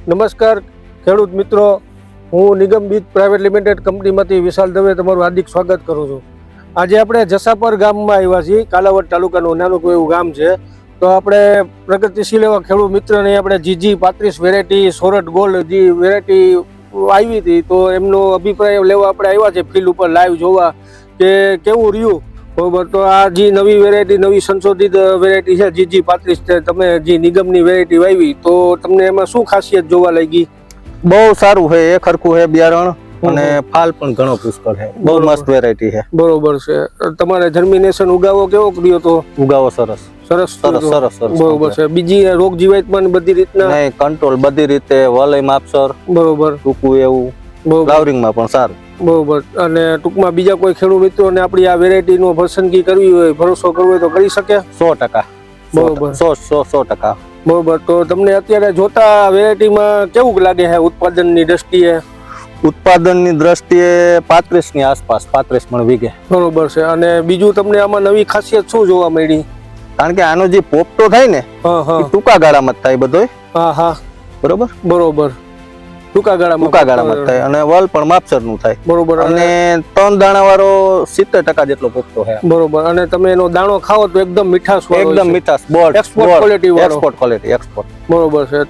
નમસ્કાર ખેડૂત મિત્રો, હું નિગમ બીજ પ્રાઇવેટ લિમિટેડ કંપનીમાંથી વિશાલ દવે તમારું હાર્દિક સ્વાગત કરું છું. આજે આપણે જસાપર ગામમાં આવ્યા છીએ. કાલાવડ તાલુકાનું નાનું એવું ગામ છે. તો આપણે પ્રગતિશીલ એવા ખેડૂત મિત્રને આપણે GG 35 વેરાયટી સોરઠ ગોલ્ડ જે વેરાયટી આવી હતી, તો એમનો અભિપ્રાય લેવા આપણે આવ્યા છે ફિલ્ડ ઉપર લાઈવ જોવા કે કેવું રહ્યું. બરોબર, તો આ જે નવી વેરાયટી, નવી સંશોધિત વેરાયટી છે GG 35, તમે જે નિગમની વેરાયટી વાવી, તો તમને એમાં શું ખાસિયત જોવા લાગી? બહુ સારું છે, એક હરખું છે બિયારણ અને ફાલ પણ ઘણો પુષ્કળ છે. બહુ મસ્ત વેરાયટી છે. બરોબર છે. તમારે જર્મિનેશન ઉગાવો કેવો કર્યો તો? ઉગાવો સરસ સરસ સરસ સરસ સરસ. બરોબર છે. બીજી રોગ જીવાતમાં બધી રીતના નહીં, કંટ્રોલ બધી રીતે, વલય માપસર, બરોબર, ટૂંકું એવું, બરોબર, ફ્લાવરિંગમાં પણ સારું. બરોબર. અને ટૂંકમાં બીજા કોઈ ખેડૂત મિત્રોને આપણી આ વેરાયટીનો પસંદગી કરવી હોય, ભરોસો કરવો હોય તો કરી શકે? 100%. બરોબર. 100%. બરોબર. તો તમને અત્યારે જોતા વેરાયટીમાં કેવું લાગે છે ઉત્પાદનની દ્રષ્ટિએ? ઉત્પાદનની દ્રષ્ટિએ 35 ની આસપાસ, 35 મણ વીઘે. બરોબર છે. અને બીજું તમને આમાં નવી ખાસિયત શું જોવા મળી? કારણ કે આનો જે પોપટો થાય ને, હા, એ ટૂંકા ગાળામાં જ થાય બધો. હા, બરોબર બરોબર. ટૂંકા ગાળામાં જ થાય અને વલ પણ માપસર નું થાય. બરોબર. અને 3 દાણા વાળો 70% જેટલો પોપટો છે. બરોબર. અને તમે એનો દાણો ખાઓ તો એકદમ મીઠાશ વાળો એકદમ છે. મીઠાશ, બોર્ડ એક્સપોર્ટ ક્વોલિટી વાળો. Export quality, export. બરોબર છે.